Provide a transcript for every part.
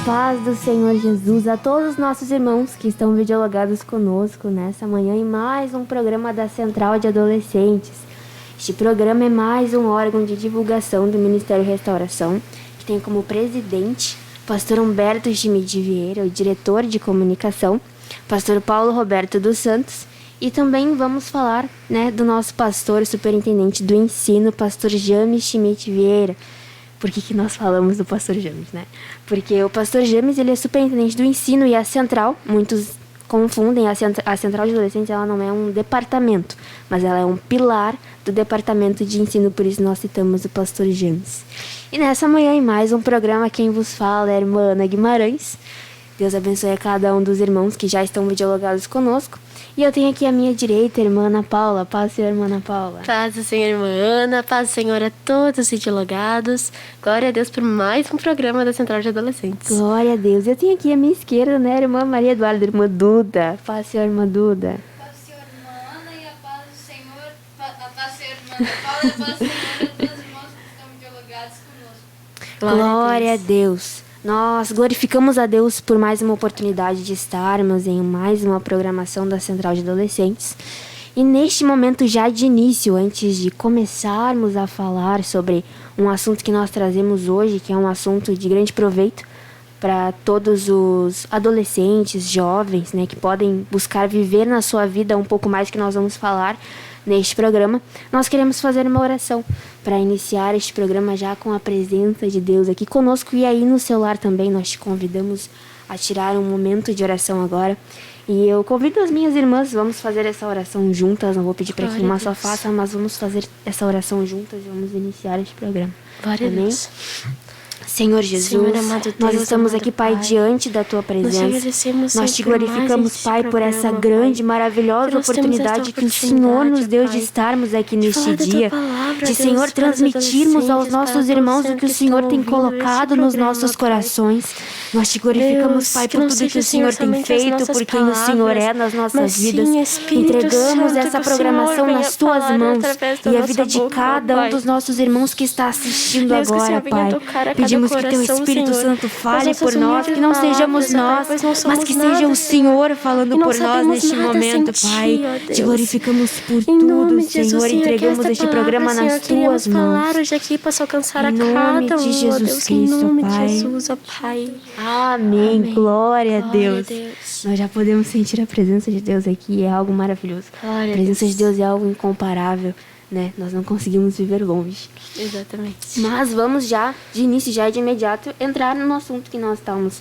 paz do Senhor Jesus a todos os nossos irmãos que estão videologados conosco nessa manhã em mais um programa da Central de Adolescentes. Este programa é mais um órgão de divulgação do Ministério Restauração, que tem como presidente o pastor Humberto Schmidt Vieira, o diretor de comunicação, pastor Paulo Roberto dos Santos, e também vamos falar do nosso pastor superintendente do ensino, pastor James Schmidt Vieira. Por que nós falamos do pastor James, Porque o pastor James, ele é superintendente do ensino e a central, muitos confundem, a central de adolescentes, ela não é um departamento, mas ela é um pilar do departamento de ensino, por isso nós citamos o pastor James. E nessa manhã, em mais um programa, quem vos fala é a irmã Ana Guimarães. Deus abençoe a cada um dos irmãos que já estão videologados conosco. E eu tenho aqui à minha direita a irmã Ana Paula. Paz, Senhor, irmã Ana Paula. Paz do Senhor, irmã Ana. Paz do Senhor a todos os videologados. Glória a Deus por mais um programa da Central de Adolescentes. Glória a Deus. Eu tenho aqui à minha esquerda, a irmã Maria Eduarda, irmã Duda. Paz, Senhor, irmã Duda. Paz do Senhor, irmã Ana, e a paz do Senhor, a paz do Senhor, irmã Ana Paula, e a paz do Senhor a todos os irmãos que estão videologados conosco. Glória a Deus. Nós glorificamos a Deus por mais uma oportunidade de estarmos em mais uma programação da Central de Adolescentes. E neste momento, já de início, antes de começarmos a falar sobre um assunto que nós trazemos hoje, que é um assunto de grande proveito para todos os adolescentes, jovens, que podem buscar viver na sua vida um pouco mais que nós vamos falar neste programa, nós queremos fazer uma oração para iniciar este programa já com a presença de Deus aqui conosco. E aí no celular também nós te convidamos a tirar um momento de oração agora. E eu convido as minhas irmãs, vamos fazer essa oração juntas. Não vou pedir para que uma só faça, mas vamos fazer essa oração juntas e vamos iniciar este programa. Glória a Deus. Senhor Jesus, Senhor, amado Deus, nós estamos aqui, Pai, Pai, diante da Tua presença. Nós te glorificamos, Pai, por essa grande, maravilhosa oportunidade que o Senhor nos deu de estarmos aqui neste dia, de, Senhor, transmitirmos aos nossos irmãos o que o Senhor tem colocado nos nossos corações. Nós te glorificamos, Pai, por tudo que o Senhor tem feito, por quem o Senhor é nas nossas vidas. Entregamos essa programação nas Tuas mãos e a vida de cada um dos nossos irmãos que está assistindo agora, Pai. Pedimos que Teu Espírito Santo fale por nós, que não sejamos nós, mas que seja o Senhor falando por nós neste momento, Pai. Te glorificamos por tudo, Senhor. Entregamos este programa nas Tuas mãos. Hoje aqui possa alcançar a cada um, de Jesus Cristo, em nome Pai. de Jesus, ó Pai. Amém. Glória a Deus. Nós já podemos sentir a presença de Deus aqui, é algo maravilhoso. A presença de Deus é algo incomparável. Nós não conseguimos viver longe. Exatamente. Mas vamos já, de início, já de imediato, entrar no assunto que nós estamos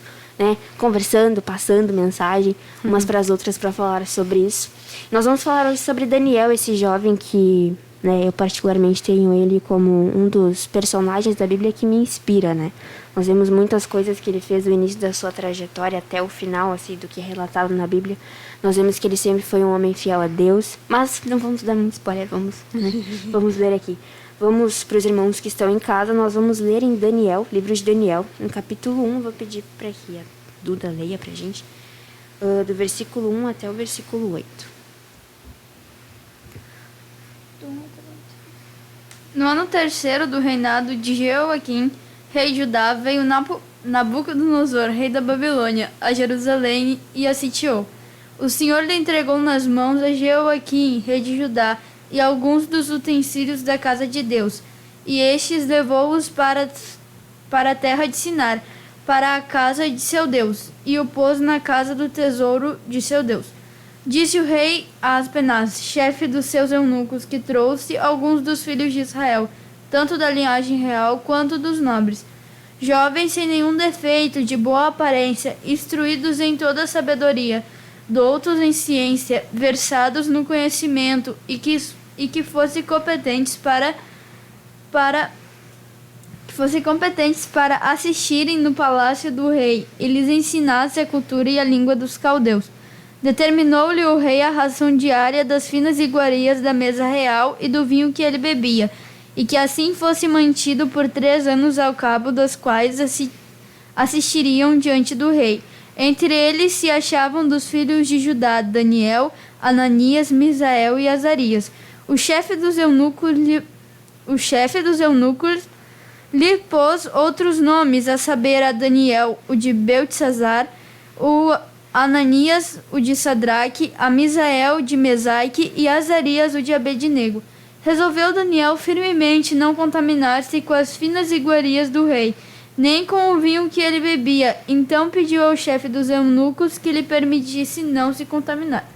conversando, passando mensagem umas para as outras para falar sobre isso. Nós vamos falar hoje sobre Daniel, esse jovem que eu particularmente tenho ele como um dos personagens da Bíblia que me inspira, Nós vemos muitas coisas que ele fez do início da sua trajetória até o final, assim, do que é relatado na Bíblia. Nós vemos que ele sempre foi um homem fiel a Deus, mas não vamos dar muito spoiler, vamos ler aqui. Vamos para os irmãos que estão em casa, nós vamos ler em Daniel, livro de Daniel, no capítulo 1, vou pedir para que a Duda leia para a gente, do versículo 1 até o versículo 8. No ano terceiro do reinado de Jeoaquim, rei de Judá, veio Nabucodonosor, rei da Babilônia, a Jerusalém e a sitiou. O Senhor lhe entregou nas mãos a Jeoaquim, rei de Judá, e alguns dos utensílios da casa de Deus. E estes levou-os para a terra de Sinar, para a casa de seu Deus, e o pôs na casa do tesouro de seu Deus. Disse o rei a Aspenaz, chefe dos seus eunucos, que trouxe alguns dos filhos de Israel, tanto da linhagem real quanto dos nobres, jovens sem nenhum defeito, de boa aparência, instruídos em toda a sabedoria, doutos em ciência, versados no conhecimento, e que fossem competentes para assistirem no palácio do rei, e lhes ensinasse a cultura e a língua dos caldeus. Determinou-lhe o rei a ração diária das finas iguarias da mesa real e do vinho que ele bebia, e que assim fosse mantido por 3 anos, ao cabo das quais assistiriam diante do rei. Entre eles se achavam dos filhos de Judá Daniel, Ananias, Misael e Azarias. O chefe dos eunucos Lhe pôs outros nomes, a saber, a Daniel, o de Beltesazar, o Ananias, o de Sadraque, a Misael, de Mesaque, e Azarias, o de Abednego. Resolveu Daniel firmemente não contaminar-se com as finas iguarias do rei, nem com o vinho que ele bebia. Então pediu ao chefe dos eunucos que lhe permitisse não se contaminar.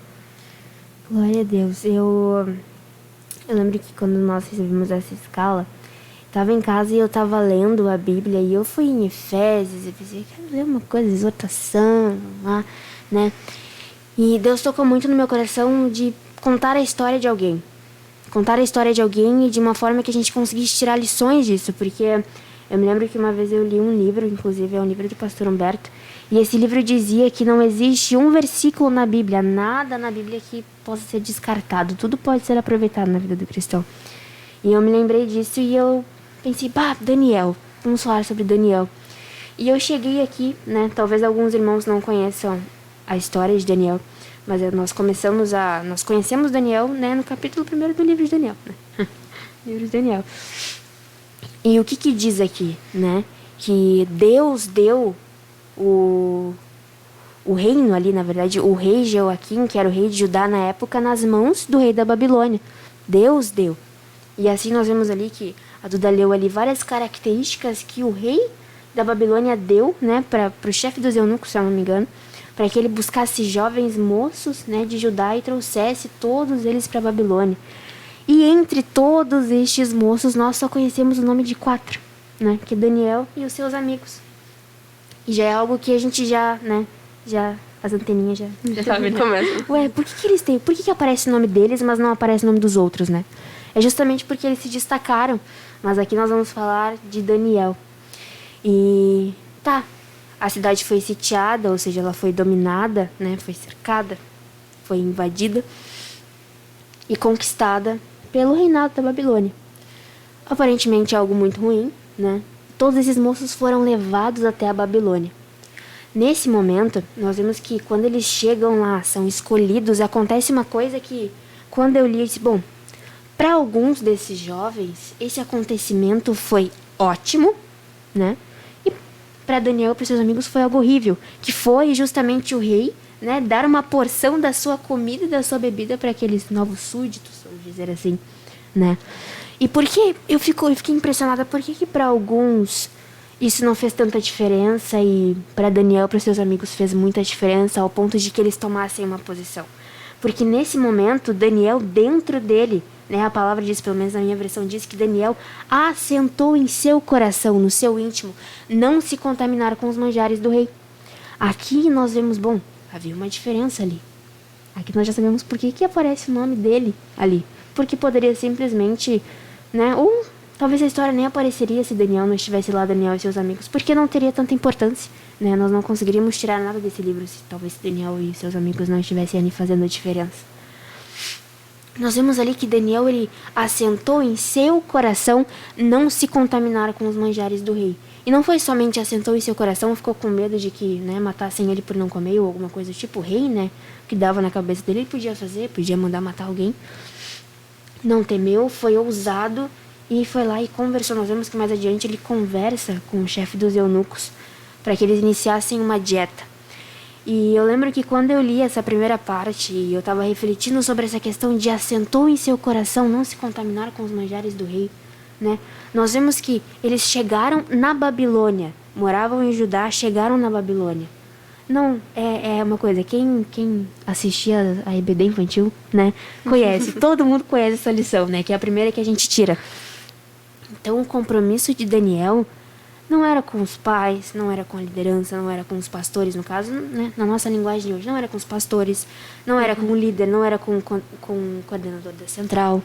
Glória a Deus. Eu lembro que quando nós recebemos essa escala, estava em casa e eu estava lendo a Bíblia e eu fui em Efésios e pensei, quero ler uma coisa, exortação, né? E Deus tocou muito no meu coração de contar a história de alguém. Contar a história de alguém e de uma forma que a gente conseguisse tirar lições disso, porque eu me lembro que uma vez eu li um livro, inclusive é um livro do pastor Humberto, e esse livro dizia que não existe um versículo na Bíblia, nada na Bíblia que possa ser descartado, tudo pode ser aproveitado na vida do cristão. E eu me lembrei disso e eu pensei, Daniel, vamos falar sobre Daniel. E eu cheguei aqui, né, talvez alguns irmãos não conheçam a história de Daniel, mas nós conhecemos Daniel, né, no capítulo 1 do livro de Daniel, né? Livro de Daniel. E o que diz aqui, né? Que Deus deu o reino ali, na verdade, o rei Jeoaquim, que era o rei de Judá na época, nas mãos do rei da Babilônia. Deus deu. E assim nós vemos ali que a Duda leu ali várias características que o rei da Babilônia deu, né, para o chefe dos eunucos, se eu não me engano, para que ele buscasse jovens moços, né, de Judá e trouxesse todos eles para a Babilônia. E entre todos estes moços, nós só conhecemos o nome de 4, né, que é Daniel e os seus amigos. E já é algo que a gente já as anteninhas já sabe, começa. Ué, por que eles têm? Por que aparece o nome deles, mas não aparece o nome dos outros, né? É justamente porque eles se destacaram. Mas aqui nós vamos falar de Daniel. E a cidade foi sitiada, ou seja, ela foi dominada, né? Foi cercada, foi invadida e conquistada pelo reinado da Babilônia. Aparentemente algo muito ruim, né? Todos esses moços foram levados até a Babilônia. Nesse momento, nós vemos que quando eles chegam lá, são escolhidos, acontece uma coisa que, quando eu li, eu disse, para alguns desses jovens, esse acontecimento foi ótimo, né? E para Daniel e para seus amigos foi algo horrível, que foi justamente o rei, né, dar uma porção da sua comida e da sua bebida para aqueles novos súditos, vamos dizer assim, né? E por que eu fiquei impressionada, por que para alguns isso não fez tanta diferença e para Daniel e para seus amigos fez muita diferença ao ponto de que eles tomassem uma posição? Porque nesse momento, Daniel, dentro dele, né, a palavra diz, pelo menos na minha versão, diz que Daniel assentou em seu coração, no seu íntimo, não se contaminar com os manjares do rei. Aqui nós vemos, havia uma diferença ali. Aqui nós já sabemos por que aparece o nome dele ali. Porque poderia simplesmente, né, ou talvez a história nem apareceria se Daniel não estivesse lá, Daniel e seus amigos, porque não teria tanta importância, né? Nós não conseguiríamos tirar nada desse livro se talvez Daniel e seus amigos não estivessem ali fazendo a diferença. Nós vemos ali que Daniel, ele assentou em seu coração não se contaminar com os manjares do rei. E não foi somente assentou em seu coração, ficou com medo de que, né, matassem ele por não comer ou alguma coisa do tipo. O rei, né, que dava na cabeça dele, ele podia fazer, podia mandar matar alguém. Não temeu, foi ousado e foi lá e conversou. Nós vemos que mais adiante ele conversa com o chefe dos eunucos para que eles iniciassem uma dieta. E eu lembro que quando eu li essa primeira parte e eu estava refletindo sobre essa questão de assentou em seu coração não se contaminar com os manjares do rei, né? Nós vemos que eles chegaram na Babilônia, moravam em Judá, chegaram na Babilônia. Não, é uma coisa, quem assistia a EBD infantil, né, conhece, todo mundo conhece essa lição, né, que é a primeira que a gente tira. Então o compromisso de Daniel não era com os pais, não era com a liderança, não era com os pastores, no caso, né, na nossa linguagem de hoje, não era com os pastores, não era com o líder, não era com o coordenador da central,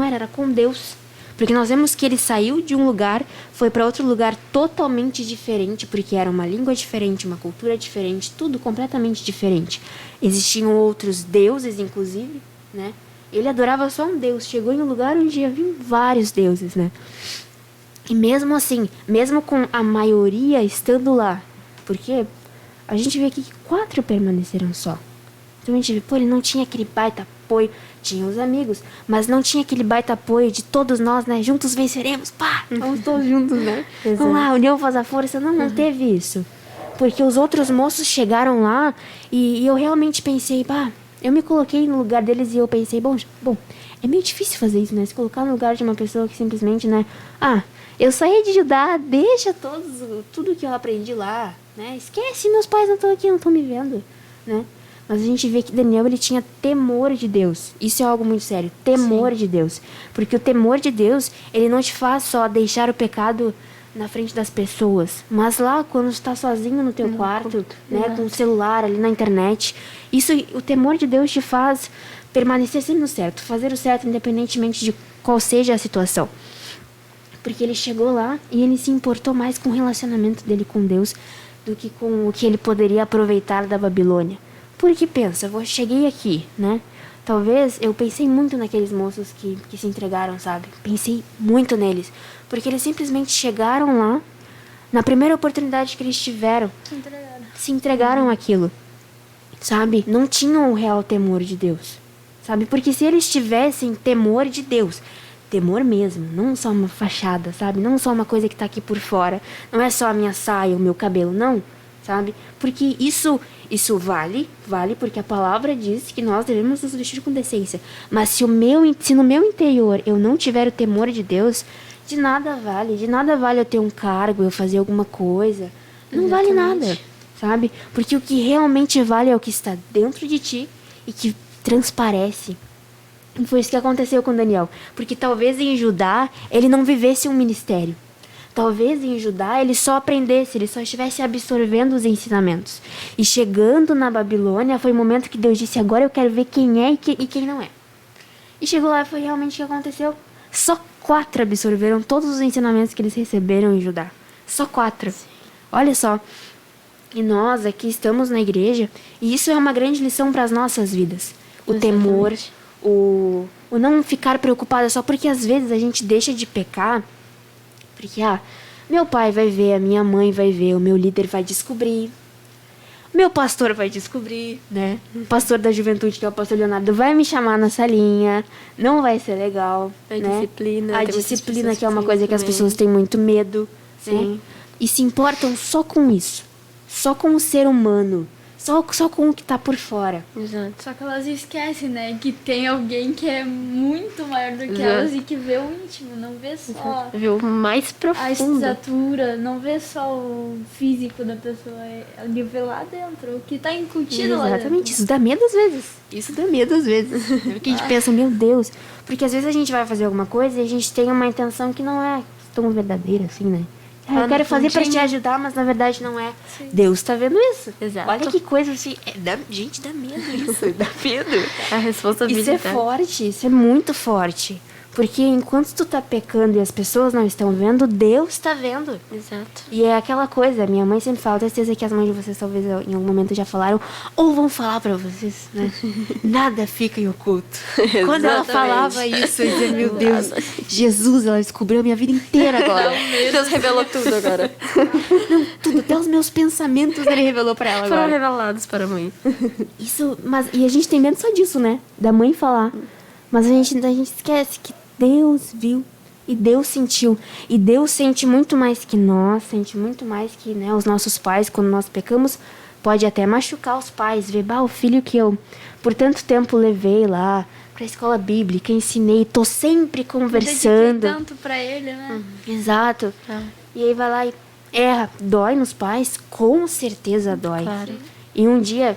era com Deus. Porque nós vemos que ele saiu de um lugar, foi para outro lugar totalmente diferente, porque era uma língua diferente, uma cultura diferente, tudo completamente diferente. Existiam outros deuses, inclusive, né? Ele adorava só um deus, chegou em um lugar onde havia vários deuses, né? E mesmo assim, mesmo com a maioria estando lá, porque a gente vê aqui que 4 permaneceram só. Então a gente vê, pô, ele não tinha aquele baita apoio, tinha os amigos, mas não tinha aquele baita apoio de todos nós, né? Juntos venceremos, pá, vamos todos juntos, né? Vamos lá, união faz a força. Não teve isso. Porque os outros moços chegaram lá e eu realmente pensei, pá, eu me coloquei no lugar deles e eu pensei, bom, é meio difícil fazer isso, né? Se colocar no lugar de uma pessoa que simplesmente, né? Eu saí de Judá, deixa tudo que eu aprendi lá, né? Esquece, meus pais não estão aqui, não estão me vendo, né? Mas a gente vê que Daniel, ele tinha temor de Deus. Isso é algo muito sério, temor de Deus. Porque o temor de Deus, ele não te faz só deixar o pecado na frente das pessoas, mas lá quando você está sozinho no teu quarto, né, com o celular ali na internet, o temor de Deus te faz permanecer sempre no certo, fazer o certo independentemente de qual seja a situação. Porque ele chegou lá e ele se importou mais com o relacionamento dele com Deus do que com o que ele poderia aproveitar da Babilônia. Porque pensa, cheguei aqui, né? Talvez eu pensei muito naqueles moços que se entregaram, sabe? Pensei muito neles. Porque eles simplesmente chegaram lá, na primeira oportunidade que eles tiveram, se entregaram àquilo, sabe? Não tinham o real temor de Deus, sabe? Porque se eles tivessem temor de Deus, temor mesmo, não só uma fachada, sabe? Não só uma coisa que tá aqui por fora, não é só a minha saia, o meu cabelo, não, sabe? Porque isso vale porque a palavra diz que nós devemos nos vestir com decência. Mas se no meu interior eu não tiver o temor de Deus, de nada vale eu ter um cargo, eu fazer alguma coisa. Não vale nada, sabe? Porque o que realmente vale é o que está dentro de ti e que transparece. E foi isso que aconteceu com Daniel. Porque talvez em Judá ele não vivesse um ministério. Talvez em Judá ele só aprendesse, ele só estivesse absorvendo os ensinamentos. E chegando na Babilônia foi o momento que Deus disse, agora eu quero ver quem é e quem não é. E chegou lá e foi realmente o que aconteceu. Só 4 absorveram todos os ensinamentos que eles receberam em Judá. Só 4. Sim. Olha só. E nós aqui estamos na igreja e isso é uma grande lição para as nossas vidas. O temor, o não ficar preocupada só porque às vezes a gente deixa de pecar. Porque, meu pai vai ver, a minha mãe vai ver, o meu líder vai descobrir, meu pastor vai descobrir, né? O pastor da juventude, que é o pastor Leonardo, vai me chamar na salinha, não vai ser legal, né? A disciplina, que é uma coisa que as pessoas têm muito medo, né? E se importam só com isso, só com o ser humano, só com o que tá por fora. Exato. Só que elas esquecem, né? Que tem alguém que é muito maior do que elas e que vê o íntimo, não vê só... Vê o mais profundo. A estatura, não vê só o físico da pessoa, ele vê lá dentro, o que tá incutido lá dentro. Exatamente, isso dá medo às vezes. Porque a gente pensa, meu Deus, porque às vezes a gente vai fazer alguma coisa e a gente tem uma intenção que não é tão verdadeira assim, né? Eu quero fazer para te ajudar, mas na verdade não é. Sim. Deus tá vendo isso. Exato. Olha que coisa assim. Gente, dá medo isso. Dá medo. A responsabilidade. Isso é forte, isso é muito forte. Porque enquanto tu tá pecando e as pessoas não estão vendo, Deus tá vendo. Exato. E é aquela coisa, minha mãe sempre fala, tenho certeza que as mães de vocês talvez em algum momento já falaram, ou vão falar pra vocês, né? Nada fica em oculto. Quando ela falava isso, eu dizia, meu Deus, Jesus, ela descobriu a minha vida inteira agora. Deus revelou tudo agora. Não, tudo, até os meus pensamentos ele revelou pra ela agora. Foram revelados para a mãe. E a gente tem medo só disso, né? Da mãe falar. Mas a gente esquece que Deus viu e Deus sentiu. E Deus sente muito mais que nós, sente muito mais que, né, os nossos pais. Quando nós pecamos, pode até machucar os pais. Ver, o filho que eu por tanto tempo levei lá pra escola bíblica, ensinei, tô sempre conversando. Tanto pra ele, né? Exato. E aí vai lá e erra. Dói nos pais? Com certeza dói. Claro. E um dia...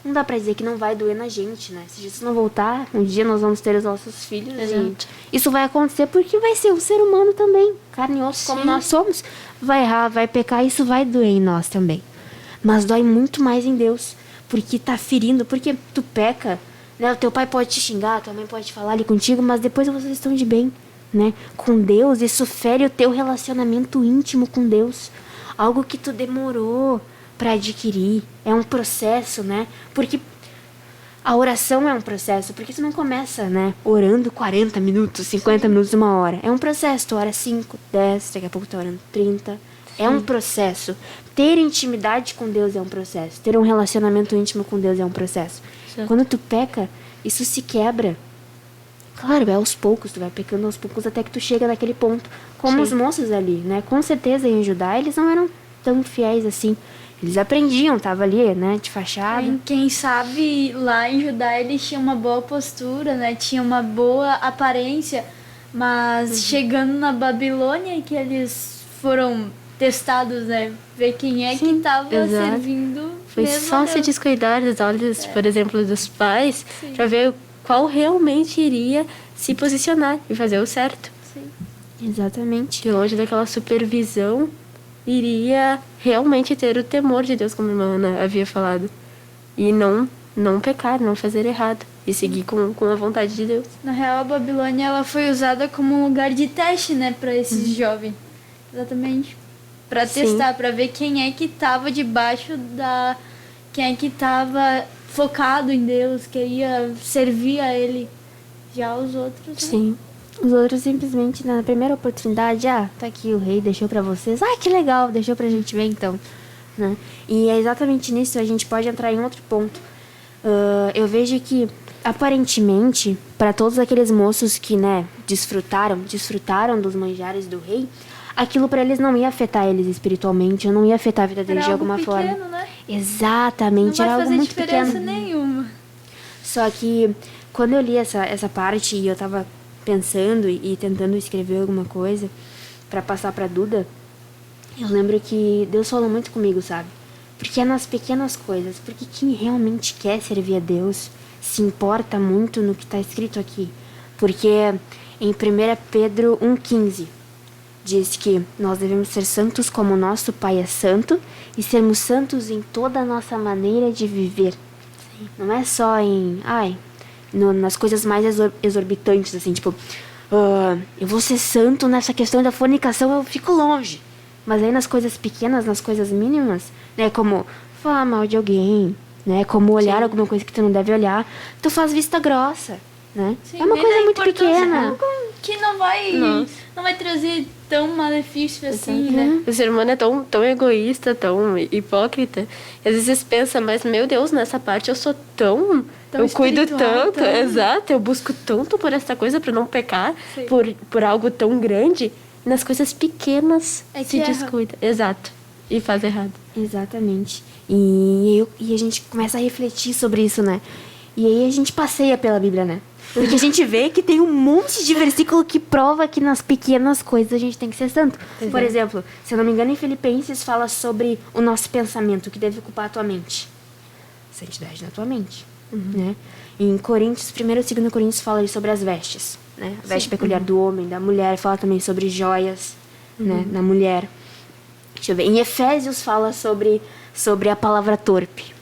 Não dá pra dizer que não vai doer na gente, né? Se Jesus não voltar, um dia nós vamos ter os nossos filhos. Exato. Isso vai acontecer porque vai ser um ser humano também. Carne e osso, como nós somos. Vai errar, vai pecar, isso vai doer em nós também. Mas dói muito mais em Deus. Porque tá ferindo, porque tu peca, né? O teu pai pode te xingar, tua mãe pode te falar ali contigo, mas depois vocês estão de bem, né? Com Deus, isso fere o teu relacionamento íntimo com Deus. Algo que tu demorou para adquirir, é um processo, né? Porque a oração é um processo, porque tu não começa, né, orando 40 minutos, 50 minutos, 1 hora. É um processo, tu ora 5, 10, daqui a pouco tu orando 30, É um processo. Ter intimidade com Deus é um processo. Ter um relacionamento íntimo com Deus é um processo. Certo. Quando tu peca, isso se quebra. Claro, é aos poucos, tu vai pecando aos poucos até que tu chega naquele ponto. Como Sim. os moços ali, né? Com certeza em Judá eles não eram tão fiéis assim. Eles aprendiam, tava ali, né? De fachada. Quem sabe lá em Judá eles tinham uma boa postura, né? Tinham uma boa aparência, mas chegando na Babilônia que eles foram testados, né? Ver quem é que estava exato. servindo. Foi mesmo só a se Deus. descuidar dos olhos, por exemplo, dos pais, para ver qual realmente iria se posicionar e fazer o certo. Exatamente. De longe daquela supervisão, iria realmente ter o temor de Deus, como a irmã Ana havia falado. E não pecar, não fazer errado. E seguir com a vontade de Deus. Na real, a Babilônia ela foi usada como um lugar de teste, né, para esses jovens. Exatamente. Para Sim. testar, para ver quem é que estava debaixo da, quem é que estava focado em Deus, queria servir a Ele. Já os outros, né? Sim. Os outros simplesmente, na primeira oportunidade, tá aqui o rei, deixou pra vocês. Que legal, deixou pra gente ver então. Né? E é exatamente nisso a gente pode entrar em outro ponto. Eu vejo que, aparentemente, para todos aqueles moços que, né, desfrutaram dos manjares do rei, aquilo pra eles não ia afetar eles espiritualmente, ou não ia afetar a vida deles de Era algo alguma pequeno, forma. né? Exatamente, Não era vai algo fazer muito diferença pequeno. nenhuma. Só que quando eu li essa parte e eu tava pensando e tentando escrever alguma coisa pra passar pra Duda, eu lembro que Deus falou muito comigo, sabe? Porque é nas pequenas coisas, porque quem realmente quer servir a Deus se importa muito no que tá escrito aqui. Porque em 1 Pedro 1,15 diz que nós devemos ser santos como nosso Pai é santo e sermos santos em toda a nossa maneira de viver. Não é só nas coisas mais exorbitantes, assim, tipo, eu vou ser santo nessa questão da fornicação, eu fico longe. Mas aí nas coisas pequenas, nas coisas mínimas, né, como falar mal de alguém, né, como olhar alguma coisa que tu não deve olhar, tu faz vista grossa, né? Sim, é uma nem coisa dá muito importância, pequena. que não vai trazer tão malefício assim, né? O ser humano é tão egoísta, tão hipócrita. E às vezes pensa, mas meu Deus, nessa parte eu sou Tão eu cuido espiritual, tanto, exato, eu busco tanto por essa coisa, para não pecar, Sim. por algo tão grande. E nas coisas pequenas É que se erra. descuida. Exato. E faz errado. Exatamente. E a gente começa a refletir sobre isso, né? E aí a gente passeia pela Bíblia, né? Porque a gente vê que tem um monte de versículo que prova que nas pequenas coisas a gente tem que ser santo. Por exemplo, se eu não me engano, em Filipenses fala sobre o nosso pensamento, que deve ocupar a tua mente. Santidade na tua mente, né? Em Coríntios, 1º e 2º Coríntios fala sobre as vestes, né? A veste peculiar do homem, da mulher, fala também sobre joias, né? Na mulher. Deixa eu ver. Em Efésios fala sobre a palavra torpe.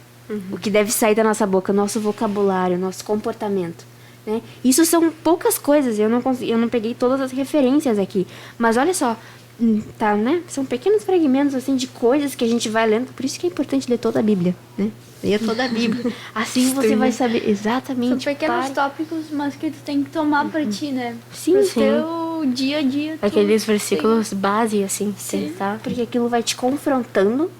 O que deve sair da nossa boca, nosso vocabulário, nosso comportamento. Né? Isso são poucas coisas, eu não peguei todas as referências aqui. Mas olha só, tá, né? São pequenos fragmentos assim, de coisas que a gente vai lendo. Por isso que é importante ler toda a Bíblia. Né? Ler toda a Bíblia. Assim você vai saber exatamente. São pequenos tópicos, mas que tu tem que tomar pra ti, né? Sim, Pro sim. teu dia a dia. Aqueles versículos base, assim, Sim. tá? Porque aquilo vai te confrontando.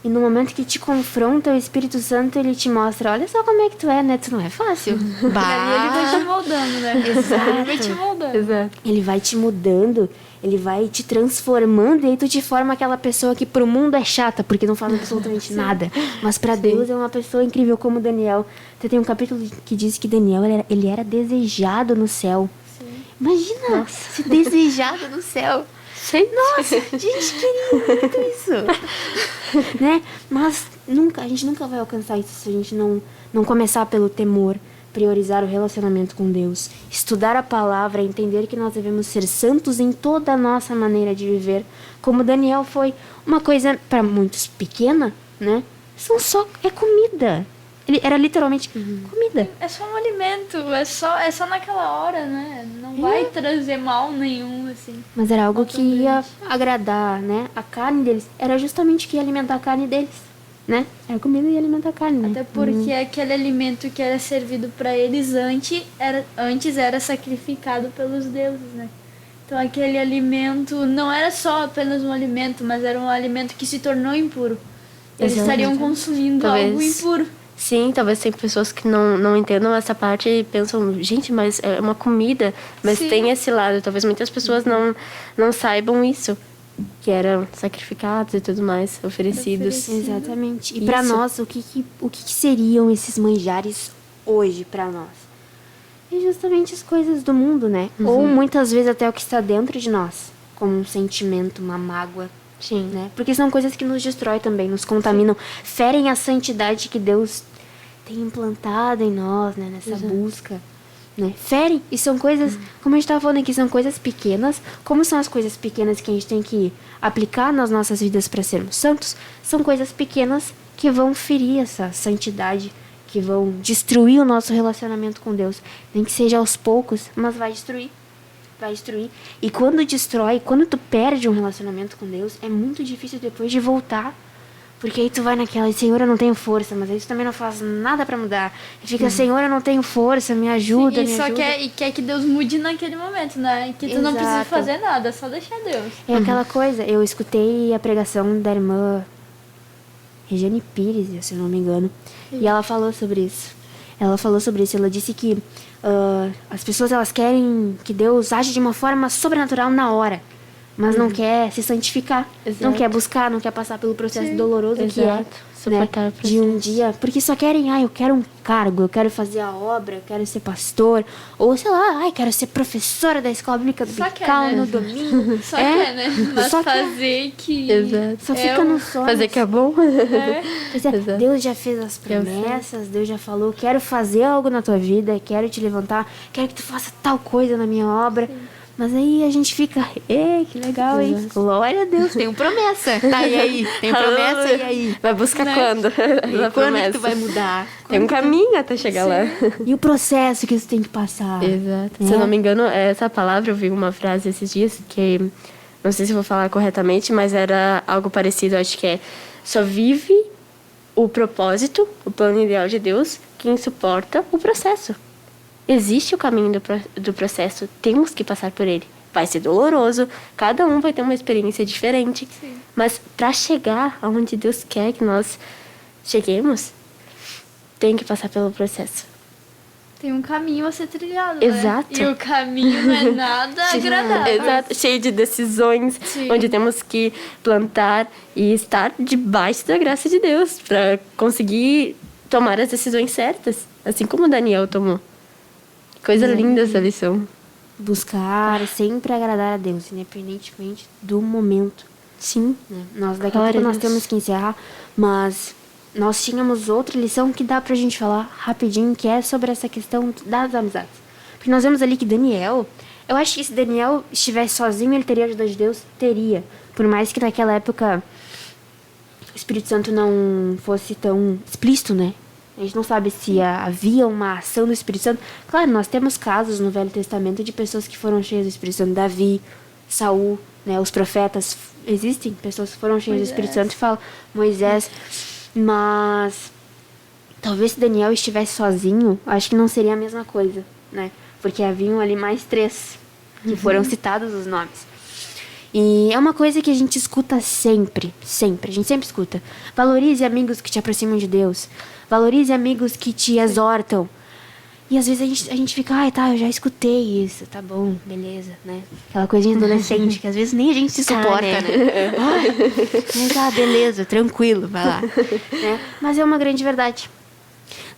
E no momento que te confronta, o Espírito Santo, ele te mostra, olha só como é que tu é, né? Tu não é fácil. E ali ele vai te moldando, né? Exato. Ele vai te moldando. Exato. Ele vai te mudando, ele vai te transformando, e aí tu te forma aquela pessoa que pro mundo é chata, porque não faz absolutamente nada. Mas pra Deus é uma pessoa incrível como Daniel. Você tem um capítulo que diz que Daniel, ele era desejado no céu. Sim. Imagina, se desejado no céu. Nossa, a gente queria muito isso. Né? Mas a gente nunca vai alcançar isso se a gente não começar pelo temor, priorizar o relacionamento com Deus, estudar a palavra, entender que nós devemos ser santos em toda a nossa maneira de viver. Como Daniel foi uma coisa para muitos pequena, né? É comida. Ele era literalmente comida. É só um alimento, é só naquela hora, né? Não vai trazer mal nenhum, assim. Mas era algo Não que tão ia grande. agradar, né? A carne deles era justamente o que ia alimentar a carne deles, né? Era comida e ia alimentar a carne, né? Até porque aquele alimento que era servido para eles antes era sacrificado pelos deuses, né? Então aquele alimento não era só apenas um alimento, mas era um alimento que se tornou impuro. Eles Exatamente. estariam consumindo Talvez. algo impuro. Sim, talvez tem pessoas que não entendam essa parte e pensam, gente, mas é uma comida. Mas Sim. tem esse lado. Talvez muitas pessoas não saibam isso. Que eram sacrificados e tudo mais, oferecidos. Exatamente. E para Isso. nós, o que seriam esses manjares hoje para nós? É justamente as coisas do mundo, né? Ou muitas vezes até o que está dentro de nós, como um sentimento, uma mágoa. Sim. Né? Porque são coisas que nos destroem também, nos contaminam, ferem a santidade que Deus tem implantado em nós, né? Nessa busca. Né? Ferem, e são coisas, como a gente estava falando aqui, são coisas pequenas. Como são as coisas pequenas que a gente tem que aplicar nas nossas vidas para sermos santos? São coisas pequenas que vão ferir essa santidade, que vão destruir o nosso relacionamento com Deus. Nem que seja aos poucos, mas vai destruir. Vai destruir. E quando destrói, quando tu perde um relacionamento com Deus, é muito difícil depois de voltar. Porque aí tu vai naquela, Senhor, eu não tenho força, mas aí tu também não faz nada pra mudar. E fica, Senhor, eu não tenho força, me ajuda, E me só ajuda. quer que Deus mude naquele momento, né? Que tu não precisa Exato. fazer nada, só deixar Deus. É aquela coisa, eu escutei a pregação da irmã Regiane Pires, se eu não me engano, e ela falou sobre isso. Ela disse que as pessoas elas querem que Deus age de uma forma sobrenatural na hora, mas não quer se santificar, não Exato. quer buscar, não quer passar pelo processo doloroso que é, Exato. Suportar o de um processo. dia, porque só querem, eu quero um cargo, eu quero fazer a obra, eu quero ser pastor, ou sei lá, eu quero ser professora da escola bíblica Só dominical quer, né? no domingo. Só quer, né? Mas Só quer. fazer que... Exato. Só fica no sonho. Fazer que é bom. Pois é, Exato. Deus já fez as promessas, Deus já falou, quero fazer algo na tua vida, quero te levantar, quero que tu faça tal coisa na minha obra. Mas aí a gente fica, que legal, hein? Glória a Deus, tenho promessa. Tá, e aí? Tem promessa, e aí? Vai buscar quando? E A quando que promessa. tu vai mudar? Tem um caminho até chegar lá. E o processo que tu tem que passar? Exato. É. Se eu não me engano, essa palavra, eu vi uma frase esses dias que, não sei se eu vou falar corretamente, mas era algo parecido, acho que é: só vive o propósito, o plano ideal de Deus, quem suporta o processo. Existe o caminho do processo, temos que passar por ele. Vai ser doloroso, cada um vai ter uma experiência diferente, mas para chegar aonde Deus quer que nós cheguemos, tem que passar pelo processo. Tem um caminho a ser trilhado, Exato. né? E o caminho não é nada agradável. Exato, cheio de decisões, Sim. onde temos que plantar e estar debaixo da graça de Deus para conseguir tomar as decisões certas, assim como Daniel tomou. Coisa linda essa lição. Buscar sempre agradar a Deus, independentemente do momento. Sim. Né? Daqui a Glória pouco a nós Deus. temos que encerrar, mas nós tínhamos outra lição que dá pra gente falar rapidinho, que é sobre essa questão das amizades. Porque nós vemos ali que Daniel, eu acho que se Daniel estivesse sozinho, ele teria a ajuda de Deus? Teria. Por mais que naquela época o Espírito Santo não fosse tão explícito, né? A gente não sabe se havia uma ação do Espírito Santo. Claro, nós temos casos no Velho Testamento de pessoas que foram cheias do Espírito Santo. Davi, Saul, né, os profetas. Existem pessoas que foram cheias do Espírito Santo e falam Moisés. Mas talvez se Daniel estivesse sozinho, acho que não seria a mesma coisa, né? Porque haviam ali mais 3 que foram citados os nomes. E é uma coisa que a gente escuta sempre, sempre. A gente sempre escuta. Valorize amigos que te aproximam de Deus. Valorize amigos que te exortam. E às vezes a gente fica, eu já escutei isso, tá bom, beleza, né? Aquela coisinha adolescente, que às vezes nem a gente se suporta, né? Mas, beleza, tranquilo, vai lá. Né? Mas é uma grande verdade.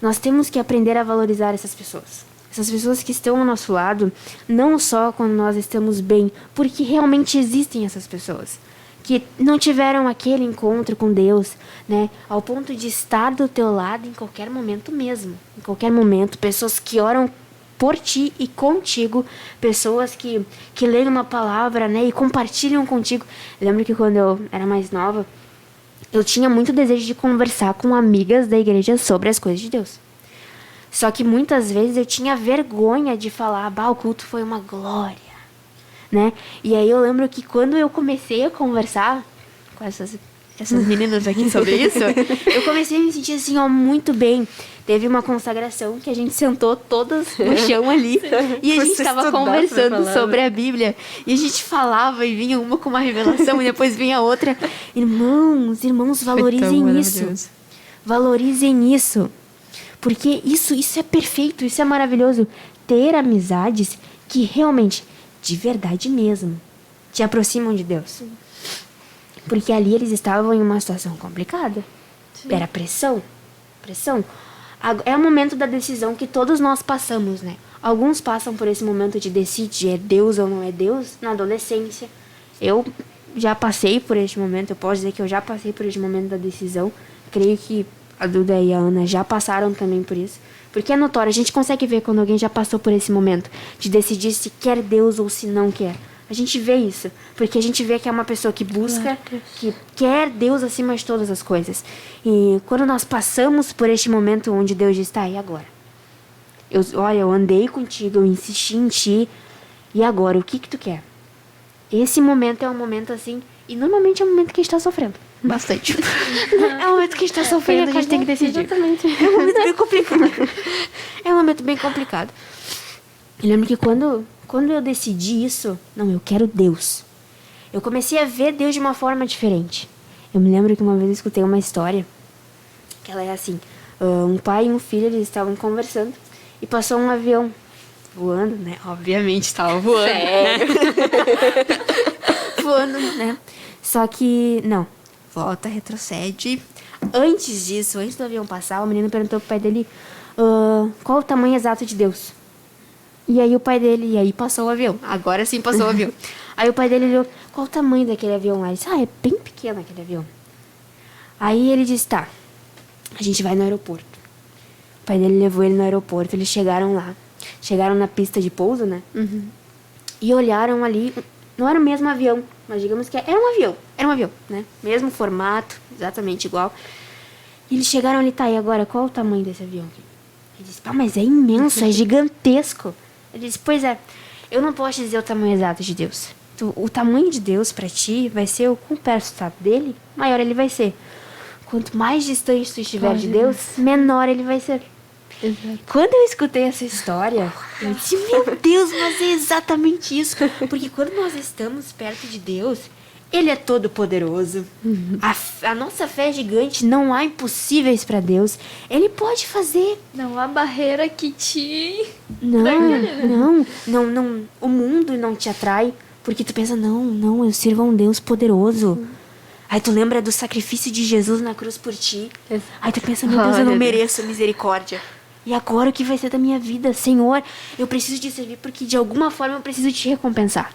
Nós temos que aprender a valorizar essas pessoas. Essas pessoas que estão ao nosso lado, não só quando nós estamos bem, porque realmente existem essas pessoas que não tiveram aquele encontro com Deus, né, ao ponto de estar do teu lado em qualquer momento mesmo, em qualquer momento, pessoas que oram por ti e contigo, pessoas que leem uma palavra, né, e compartilham contigo. Eu lembro que quando eu era mais nova, eu tinha muito desejo de conversar com amigas da igreja sobre as coisas de Deus. Só que muitas vezes eu tinha vergonha de falar, o culto foi uma glória, né? E aí eu lembro que quando eu comecei a conversar com essas essas meninas aqui sobre isso, eu comecei a me sentir assim, ó, muito bem. Teve uma consagração que a gente sentou todas no chão ali e a gente estava conversando sobre a Bíblia. E a gente falava e vinha uma com uma revelação e depois vinha outra. Irmãos, valorizem isso. Valorizem isso. Porque isso é perfeito, isso é maravilhoso. Ter amizades que realmente, de verdade mesmo, te aproximam de Deus. Porque ali eles estavam em uma situação complicada. Sim. Era pressão. É o momento da decisão que todos nós passamos, né? Alguns passam por esse momento de decidir é Deus ou não é Deus na adolescência. Eu já passei por este momento, eu posso dizer que eu já passei por este momento da decisão. Creio que a Duda e a Ana já passaram também por isso. Porque é notório, a gente consegue ver quando alguém já passou por esse momento de decidir se quer Deus ou se não quer. A gente vê isso, porque a gente vê que é uma pessoa que busca, que quer Deus acima de todas as coisas. E quando nós passamos por este momento onde Deus está, e agora? Eu andei contigo, eu insisti em ti, e agora, o que tu quer? Esse momento é um momento assim, e normalmente é um momento que a gente está sofrendo. Bastante. É um momento que a gente está sofrendo e a gente tem que decidir. Exatamente. É um momento bem complicado. É um momento bem complicado. Eu lembro que quando eu decidi isso, não, eu quero Deus. Eu comecei a ver Deus de uma forma diferente. Eu me lembro que uma vez eu escutei uma história, que ela é assim, um pai e um filho, eles estavam conversando, e passou um avião voando, né? Obviamente estava voando, né? Voando, né? Só que, não, volta, retrocede. Antes disso, antes do avião passar, o menino perguntou pro pai dele qual o tamanho exato de Deus. E aí o pai dele, passou o avião. Agora sim passou o avião. Aí o pai dele olhou, qual o tamanho daquele avião lá? Ele disse, é bem pequeno aquele avião. Aí ele disse, tá, a gente vai no aeroporto. O pai dele levou ele no aeroporto, eles chegaram lá. Chegaram na pista de pouso, né? Uhum. E olharam ali, não era o mesmo avião, mas digamos que era um avião, né? Mesmo formato, exatamente igual. E eles chegaram ali, tá, e agora, qual o tamanho desse avião aqui? Ele disse, mas é imenso, é gigantesco. Ele disse, pois é, eu não posso dizer o tamanho exato de Deus. O tamanho de Deus pra ti vai ser o quão perto tu tá dele, maior ele vai ser. Quanto mais distante tu estiver de Deus, menor ele vai ser. Exato. Quando eu escutei essa história, eu disse, meu Deus, mas é exatamente isso. Porque quando nós estamos perto de Deus, Ele é todo poderoso. Uhum. A nossa fé é gigante, não há impossíveis para Deus. Ele pode fazer. Não há barreira que te... Não. O mundo não te atrai, porque tu pensa, não, eu sirvo a um Deus poderoso. Uhum. Aí tu lembra do sacrifício de Jesus na cruz por ti. Exato. Aí tu pensa, meu Deus, eu não mereço misericórdia. E agora o que vai ser da minha vida? Senhor, eu preciso te servir porque de alguma forma eu preciso te recompensar.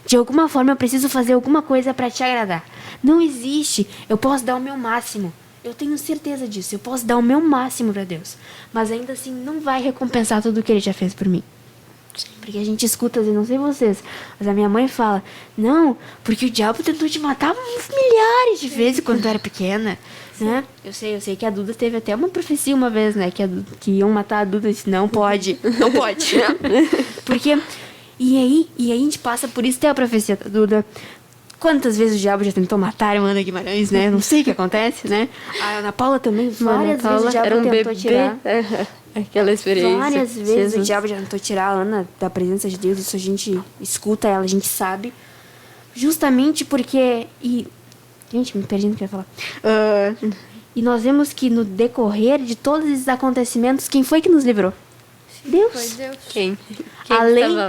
De alguma forma eu preciso fazer alguma coisa para te agradar. Não existe. Eu posso dar o meu máximo. Eu tenho certeza disso. Eu posso dar o meu máximo para Deus. Mas ainda assim não vai recompensar tudo o que Ele já fez por mim. Porque a gente escuta, não sei vocês, mas a minha mãe fala, não, porque o diabo tentou te matar milhares de vezes quando tu era pequena, né? Eu sei que a Duda teve até uma profecia uma vez, né? Que iam matar a Duda e disse, não pode. Porque, e aí a gente passa por isso, tem a profecia da Duda. Quantas vezes o diabo já tentou matar a Ana Guimarães, né? Não sei o que acontece, né? A Ana Paula também, várias vezes o diabo tentou tirar... Aquela experiência. Várias vezes o diabo já tentou tirar a Ana da presença de Deus. Isso a gente escuta ela, a gente sabe. Justamente porque... Gente, me perdi no que eu ia falar. E nós vemos que no decorrer de todos esses acontecimentos, quem foi que nos livrou? Deus. Foi Deus. Quem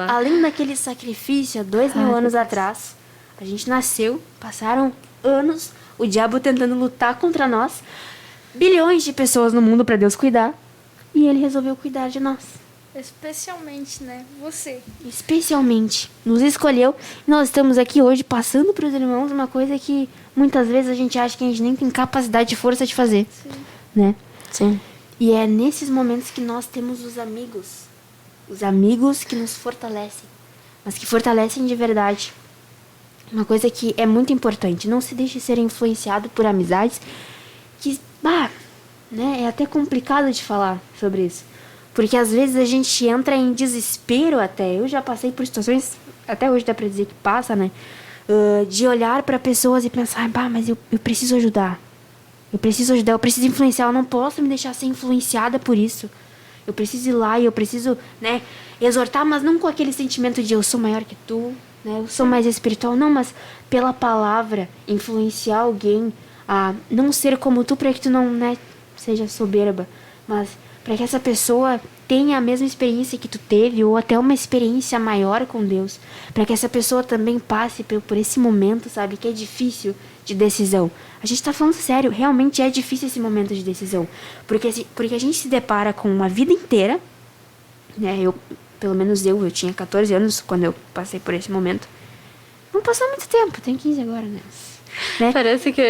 Além daquele sacrifício há 2000 anos atrás, a gente nasceu, passaram anos, o diabo tentando lutar contra nós, bilhões de pessoas no mundo para Deus cuidar, e Ele resolveu cuidar de nós. Especialmente, né? Você. Especialmente. Nos escolheu. E nós estamos aqui hoje passando para os irmãos uma coisa que muitas vezes a gente acha que a gente nem tem capacidade de força de fazer. Sim. Né? Sim. E é nesses momentos que nós temos os amigos. Os amigos que nos fortalecem. Mas que fortalecem de verdade. Uma coisa que é muito importante. Não se deixe ser influenciado por amizades que... né? É até complicado de falar sobre isso. Porque às vezes a gente entra em desespero até. Eu já passei por situações, até hoje dá pra dizer que passa, né? de olhar para pessoas e pensar, mas eu preciso ajudar. Eu preciso ajudar, eu preciso influenciar, eu não posso me deixar ser influenciada por isso. Eu preciso ir lá e eu preciso, né, exortar, mas não com aquele sentimento de eu sou maior que tu, né, eu sou mais espiritual, não, mas pela palavra, influenciar alguém a não ser como tu, para que tu não, né, seja soberba, mas para que essa pessoa tenha a mesma experiência que tu teve ou até uma experiência maior com Deus, para que essa pessoa também passe por esse momento, sabe, que é difícil de decisão. A gente tá falando sério, realmente é difícil esse momento de decisão, porque a gente se depara com uma vida inteira, né, pelo menos eu tinha 14 anos quando eu passei por esse momento. Não passou muito tempo, tenho 15 agora, né? Parece que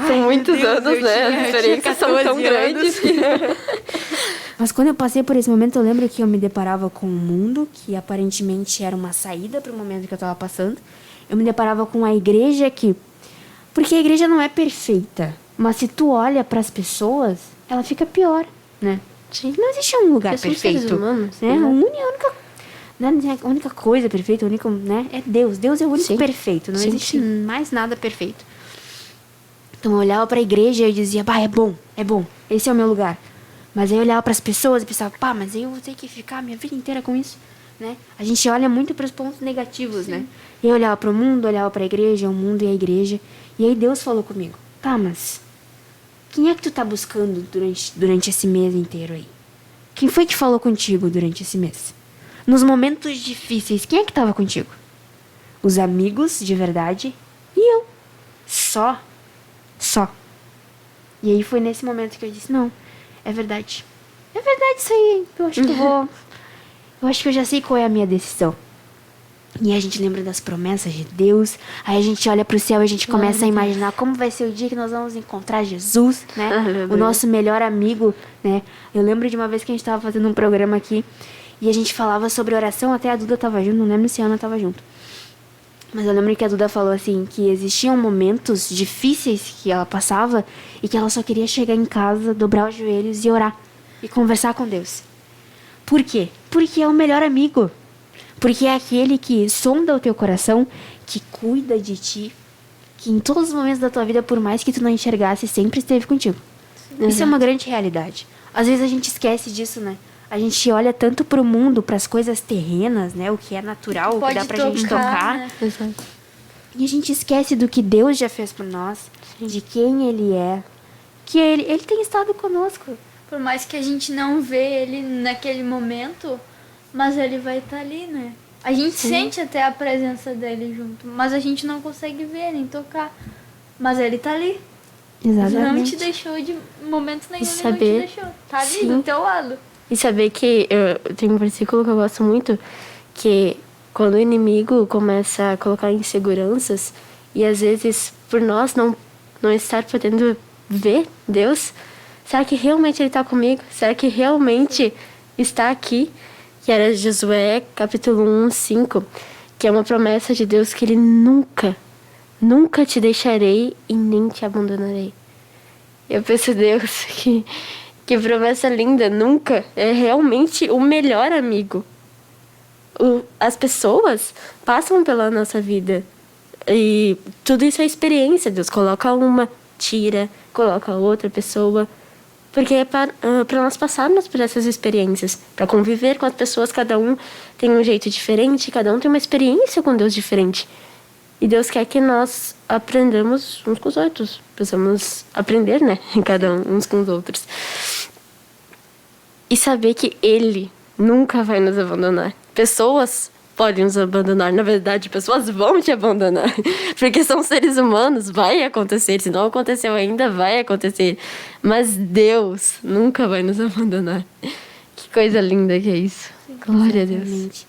são muitos anos, né? As experiências são tão grandes. Mas quando eu passei por esse momento, eu lembro que eu me deparava com um mundo que aparentemente era uma saída para o momento que eu estava passando. Eu me deparava com a igreja porque a igreja não é perfeita, mas se tu olha para as pessoas, ela fica pior, né? Sim. Não existe um lugar São perfeito, seres humanos, né? A única coisa perfeita, né, é Deus. Deus é o único perfeito, não existe mais nada perfeito. Então eu olhava para a igreja e eu dizia, é bom, esse é o meu lugar. Mas aí eu olhava para as pessoas e pensava, mas eu vou ter que ficar a minha vida inteira com isso, né? A gente olha muito para os pontos negativos, né? E eu olhava para o mundo, olhava para a igreja, o mundo e a igreja. E aí Deus falou comigo, mas quem é que tu tá buscando durante esse mês inteiro aí? Quem foi que falou contigo durante esse mês? Nos momentos difíceis, quem é que estava contigo? Os amigos de verdade e eu. Só. E aí foi nesse momento que eu disse, não, é verdade. É verdade isso aí, eu acho que eu já sei qual é a minha decisão. E a gente lembra das promessas de Deus, aí a gente olha pro céu e a gente começa a imaginar como vai ser o dia que nós vamos encontrar Jesus, né? O nosso melhor amigo, né? Eu lembro de uma vez que a gente estava fazendo um programa aqui e a gente falava sobre oração, até a Duda estava junto, não lembro se a Ana estava junto. Mas eu lembro que a Duda falou assim, que existiam momentos difíceis que ela passava e que ela só queria chegar em casa, dobrar os joelhos e orar e conversar com Deus. Por quê? Porque é o melhor amigo. Porque é aquele que sonda o teu coração, que cuida de ti, que em todos os momentos da tua vida, por mais que tu não enxergasse, sempre esteve contigo. Sim. Isso é uma grande realidade. Às vezes a gente esquece disso, né? A gente olha tanto pro mundo, pras coisas terrenas, né? O que é natural, o que dá pra gente tocar. Né? E a gente esquece do que Deus já fez por nós, de quem Ele é. Que Ele tem estado conosco. Por mais que a gente não vê Ele naquele momento, mas Ele vai estar ali, né? A gente sente até a presença dele junto, mas a gente não consegue ver nem tocar. Mas Ele tá ali. Exatamente. Ele não te deixou de momento nenhum, Ele não te deixou. Tá ali do teu lado. E saber que tem um versículo que eu gosto muito, que quando o inimigo começa a colocar inseguranças, e às vezes por nós não estar podendo ver Deus, será que realmente Ele está comigo? Será que realmente está aqui? Que era Josué capítulo 1:5, que é uma promessa de Deus que Ele nunca te deixarei e nem te abandonarei. Eu penso, Deus, que promessa linda, nunca é realmente o melhor amigo. As pessoas passam pela nossa vida e tudo isso é experiência. Deus coloca uma, tira, coloca outra pessoa, porque é para nós passarmos por essas experiências, para conviver com as pessoas. Cada um tem um jeito diferente, cada um tem uma experiência com Deus diferente. E Deus quer que nós aprendamos uns com os outros. Precisamos aprender, né? Cada um uns com os outros. E saber que Ele nunca vai nos abandonar. Pessoas podem nos abandonar. Na verdade, pessoas vão te abandonar. Porque são seres humanos. Vai acontecer. Se não aconteceu ainda, vai acontecer. Mas Deus nunca vai nos abandonar. Que coisa linda que é isso. Glória a Deus.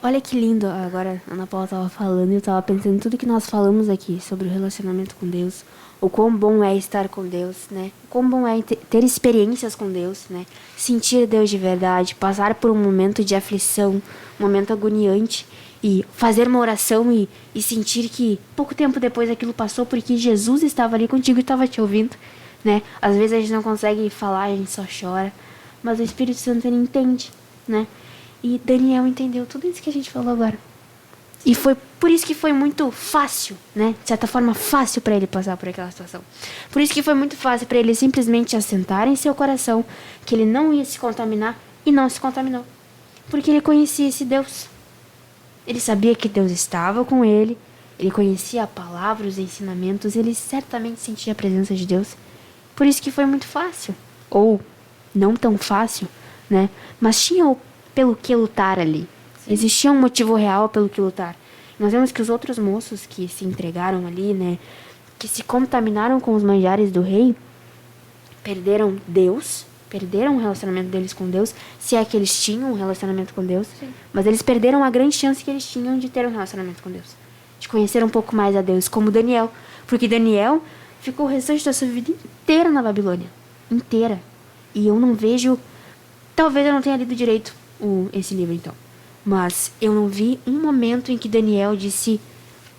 Olha que lindo. Agora a Ana Paula estava falando e eu estava pensando em tudo que nós falamos aqui sobre o relacionamento com Deus. O quão bom é estar com Deus, né? O quão bom é ter experiências com Deus, né? Sentir Deus de verdade, passar por um momento de aflição, um momento agoniante e fazer uma oração e sentir que pouco tempo depois aquilo passou porque Jesus estava ali contigo e estava te ouvindo, né? Às vezes a gente não consegue falar, a gente só chora, mas o Espírito Santo ele entende, né? E Daniel entendeu tudo isso que a gente falou agora. E foi por isso que foi muito fácil, né? De certa forma, fácil para ele passar por aquela situação. Por isso que foi muito fácil para ele simplesmente assentar em seu coração que ele não ia se contaminar e não se contaminou. Porque ele conhecia esse Deus. Ele sabia que Deus estava com ele, ele conhecia a palavra, os ensinamentos, ele certamente sentia a presença de Deus. Por isso que foi muito fácil. Ou não tão fácil, né? Mas tinha pelo que lutar ali. Sim. Existia um motivo real pelo que lutar. Nós vemos que os outros moços que se entregaram ali, né? Que se contaminaram com os manjares do rei, perderam Deus, perderam o relacionamento deles com Deus, se é que eles tinham um relacionamento com Deus. Sim. Mas eles perderam a grande chance que eles tinham de ter um relacionamento com Deus. De conhecer um pouco mais a Deus, como Daniel. Porque Daniel ficou o restante da sua vida inteira na Babilônia. Inteira. E eu não vejo... Talvez eu não tenha lido direito esse livro, então. Mas eu não vi um momento em que Daniel disse: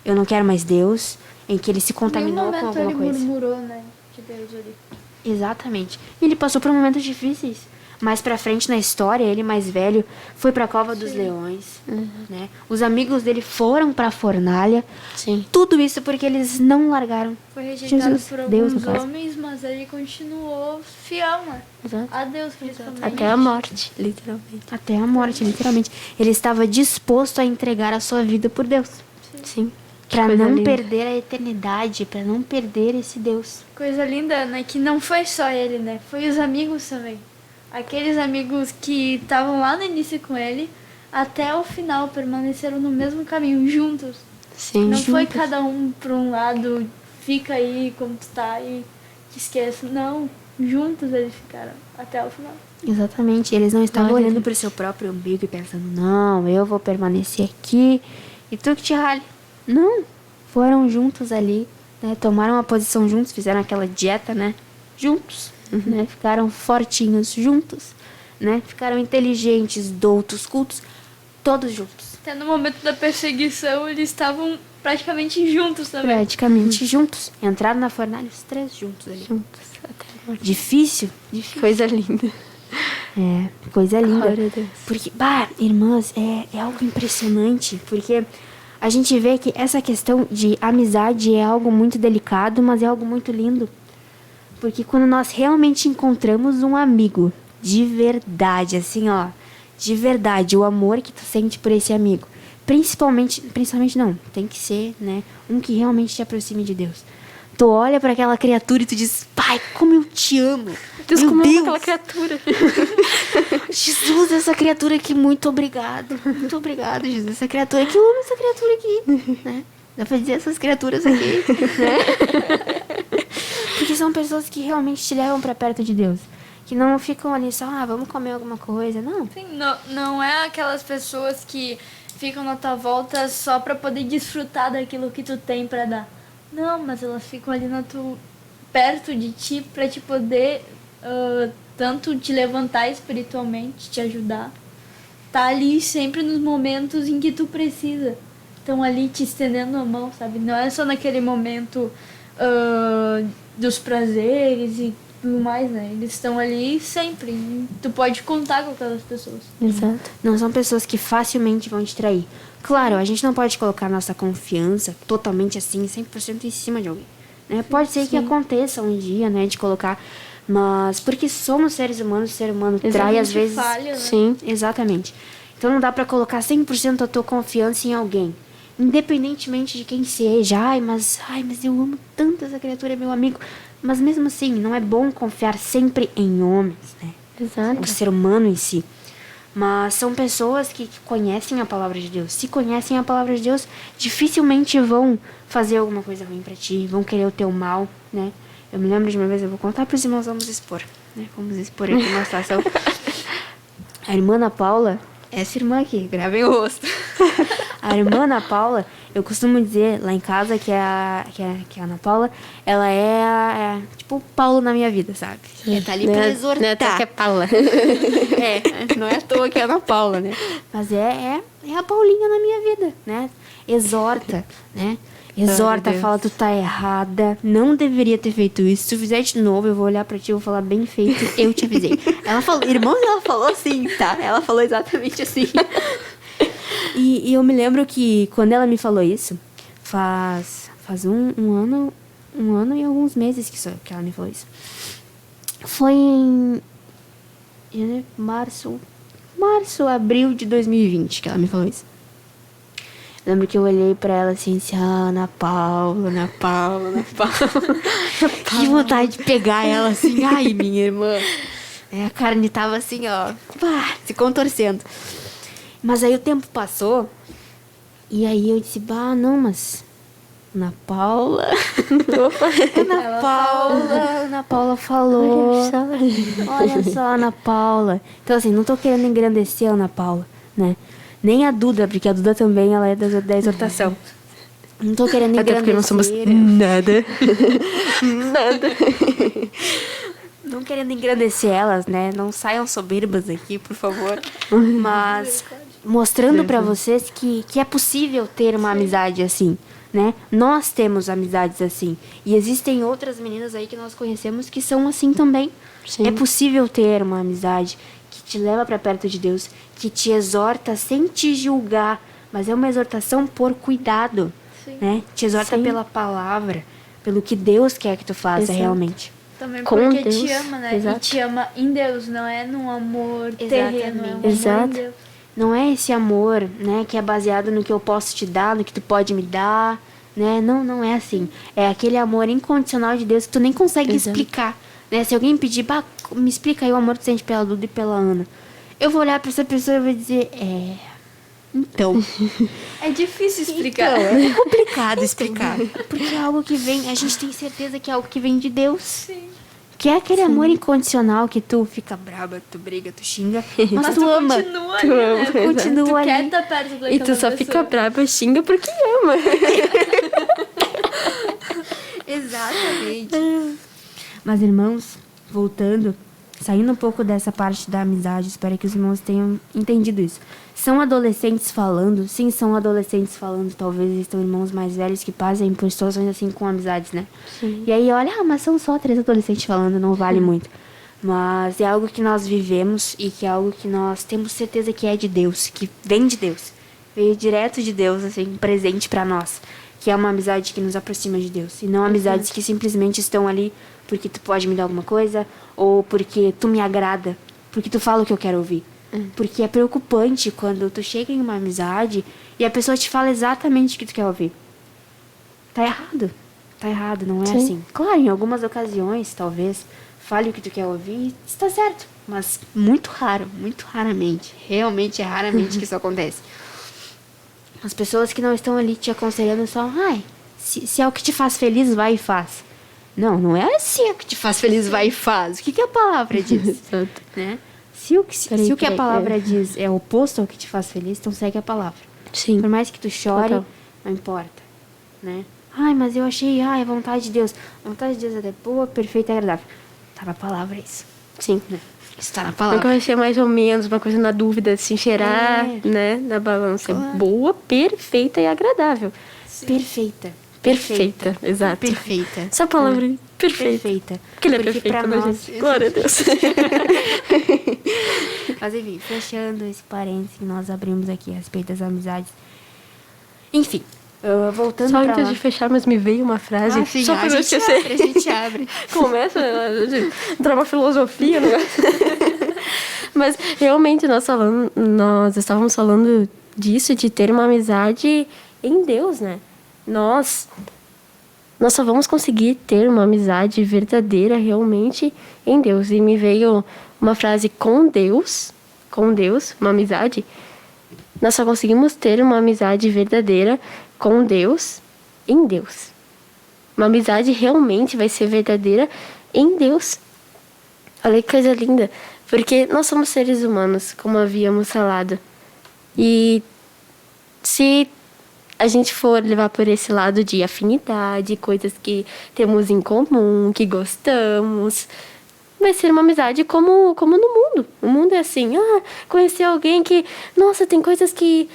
eu não quero mais Deus, em que ele se contaminou com alguma coisa. Ele murmurou, né, de Deus ali. Exatamente. E ele passou por momentos difíceis. Mais pra frente na história, ele mais velho foi pra cova dos leões, né? Os amigos dele foram pra fornalha. Sim. Tudo isso porque eles não largaram. Foi rejeitado Jesus, por Deus, alguns homens, mas ele continuou fiel, né? Exato. A Deus, principalmente. Até a morte, literalmente. Até a morte, literalmente. Ele estava disposto a entregar a sua vida por Deus. Sim. Pra coisa não linda. perder a eternidade, pra não perder esse Deus. Coisa linda, né? Que não foi só ele, né? Foi os amigos também. Aqueles amigos que estavam lá no início com ele, até o final permaneceram no mesmo caminho, juntos. Sim. Não juntos. foi cada um para um lado, fica aí como tu tá e te esquece. Não, juntos eles ficaram até o final. Exatamente. Eles não estavam Glória a olhando Deus. pro seu próprio umbigo e pensando: não, eu vou permanecer aqui e tu que te rale. Não. Foram juntos ali, né? Tomaram uma posição juntos, fizeram aquela dieta, né? Juntos. Né? Ficaram fortinhos juntos, né? Ficaram inteligentes, doutos, cultos, todos juntos. Até no momento da perseguição eles estavam praticamente juntos também. Praticamente juntos. Entraram na fornalha os três juntos ali. Juntos até a morte. Difícil? Coisa linda. É, coisa linda. Glória a Deus. Porque, irmãs, é algo impressionante, porque a gente vê que essa questão de amizade é algo muito delicado, mas é algo muito lindo. Porque quando nós realmente encontramos um amigo de verdade, assim, ó, de verdade, o amor que tu sente por esse amigo, principalmente não, tem que ser, né, um que realmente te aproxime de Deus. Tu olha pra aquela criatura e tu diz: pai, como eu te amo. Deus, Meu como Deus. ama aquela criatura. Jesus, essa criatura aqui, muito obrigado. Muito obrigado, Jesus. Essa criatura aqui, eu amo essa criatura aqui, né? Dá pra dizer essas criaturas aqui, né? Porque são pessoas que realmente te levam pra perto de Deus. Que não ficam ali só: vamos comer alguma coisa. Não. Sim, não é aquelas pessoas que ficam na tua volta só pra poder desfrutar daquilo que tu tem pra dar. Não, mas elas ficam ali perto de ti pra te poder tanto te levantar espiritualmente, te ajudar. Tá ali sempre nos momentos em que tu precisa. Estão ali te estendendo a mão, sabe? Não é só naquele momento dos prazeres e tudo mais, né? Eles estão ali sempre. E tu pode contar com aquelas pessoas. Exato. Não são pessoas que facilmente vão te trair. Claro, a gente não pode colocar nossa confiança totalmente assim, 100% em cima de alguém, né? Pode ser que aconteça um dia, né, de colocar, mas porque somos seres humanos, o ser humano trai às vezes. Falha, né? Sim, exatamente. Então não dá pra colocar 100% a tua confiança em alguém, independentemente de quem seja. Mas eu amo tanto essa criatura, é meu amigo. Mas mesmo assim, não é bom confiar sempre em homens, né? Exato. O ser humano em si. Mas são pessoas que conhecem a palavra de Deus. Se conhecem a palavra de Deus, dificilmente vão fazer alguma coisa ruim pra ti, vão querer o teu mal, né? Eu me lembro de uma vez, eu vou contar pros irmãos, vamos expor, né? Vamos expor aqui uma situação. A irmã Ana Paula, essa irmã aqui, gravem o rosto. A irmã Ana Paula, eu costumo dizer lá em casa que a Ana Paula, ela é tipo o Paulo na minha vida, sabe? Ela tá ali pra exortar. Não é até que é Paula. Não é à toa que é a Ana Paula, né? Mas é a Paulinha na minha vida, né? Exorta, né? Exorta, fala: tu tá errada, não deveria ter feito isso. Se tu fizer de novo, eu vou olhar pra ti e vou falar: bem feito, eu te avisei. Ela falou, irmãos, ela falou assim, tá? Ela falou exatamente assim. E eu me lembro que quando ela me falou isso, faz um ano e alguns meses que ela me falou isso. Foi em março, abril de 2020 que ela me falou isso. Lembro que eu olhei pra ela assim, Ana Paula. Que vontade de pegar ela assim, ai, minha irmã. A carne tava assim, ó, se contorcendo. Mas aí o tempo passou, e aí eu disse, não, mas Ana Paula. Ana Paula falou. Olha só, Ana Paula. Então, assim, não tô querendo engrandecer a Ana Paula, né? Nem a Duda, porque a Duda também ela é da exortação. Não tô querendo engrandecer. Até porque não somos nada. Não querendo engrandecer elas, né? Não saiam soberbas aqui, por favor. Mas mostrando pra vocês que é possível ter uma amizade assim, né? Nós temos amizades assim. E existem outras meninas aí que nós conhecemos que são assim também. Sim. É possível ter uma amizade que te leva pra perto de Deus, que te exorta sem te julgar, mas é uma exortação por cuidado, né? Te exorta pela palavra, pelo que Deus quer que tu faça realmente. Também Com porque Deus. te ama, né? Exato. E te ama em Deus, não é num amor terreno, é um Exato. amor em Deus. Não é esse amor, né, que é baseado no que eu posso te dar, no que tu pode me dar, né? Não é assim. É aquele amor incondicional de Deus que tu nem consegue explicar, né? Se alguém pedir, me explica aí o amor que tu sente pela Duda e pela Ana. Eu vou olhar pra essa pessoa e vou dizer, então. É difícil explicar. Então, é complicado explicar. Porque é algo que vem, a gente tem certeza que é algo que vem de Deus. Sim. Que é aquele amor incondicional que tu fica braba, tu briga, tu xinga, mas tu ama. Continua ali, né? Continua Tu ali. quer estar perto daquela E tu só pessoa. fica brava, xinga porque ama. Exatamente. Mas, irmãos, voltando, saindo um pouco dessa parte da amizade, espero que os irmãos tenham entendido isso. São adolescentes falando, sim, são adolescentes falando, talvez estão irmãos mais velhos que passem por situações assim com amizades, né? Sim. E aí, olha, mas são só 3 adolescentes falando, não vale muito. Mas é algo que nós vivemos e que é algo que nós temos certeza que é de Deus, que vem de Deus. Veio direto de Deus, assim, presente pra nós. Que é uma amizade que nos aproxima de Deus. E não amizades que simplesmente estão ali porque tu pode me dar alguma coisa, ou porque tu me agrada, porque tu fala o que eu quero ouvir. Porque é preocupante quando tu chega em uma amizade e a pessoa te fala exatamente o que tu quer ouvir. Tá errado, não é assim. Claro, em algumas ocasiões, talvez, fale o que tu quer ouvir, está certo. Mas muito raramente, realmente é raramente que isso acontece. As pessoas que não estão ali te aconselhando só, se é o que te faz feliz, vai e faz. Não é se é o que te faz feliz, vai e faz. O que a palavra diz? Exato. Né? Se o que a palavra diz é oposto ao que te faz feliz, então segue a palavra. Sim. Por mais que tu chore, Total. não importa. Né? Mas eu achei, a vontade de Deus. A vontade de Deus é boa, perfeita e agradável. Tá na palavra isso. Sim. Né? Isso tá na Não palavra. vai ser mais ou menos uma coisa na dúvida, assim, cheirar, É. né, na balança. Claro. Boa, perfeita e agradável. Perfeita. Perfeita, exato. Perfeita. Essa palavra aí, perfeita. Perfeita. Porque ele é Porque perfeito, pra né, nós- gente? Glória a Deus. Mas enfim, fechando esse parênteses que nós abrimos aqui a respeito das amizades. Enfim, voltando Só pra antes lá. de fechar, mas me veio uma frase. Sim, só a pra não gente esquecer. abre, a gente abre. Começa a entrar uma filosofia, né? Mas realmente nós estávamos falando disso, de ter uma amizade em Deus, né? Nós só vamos conseguir ter uma amizade verdadeira realmente em Deus. E me veio uma frase com Deus, uma amizade. Nós só conseguimos ter uma amizade verdadeira com Deus, em Deus. Uma amizade realmente vai ser verdadeira em Deus. Olha que coisa linda. Porque nós somos seres humanos, como havíamos falado. E se a gente for levar por esse lado de afinidade, coisas que temos em comum, que gostamos, vai ser uma amizade como no mundo. O mundo é assim, conhecer alguém que, nossa, tem coisas que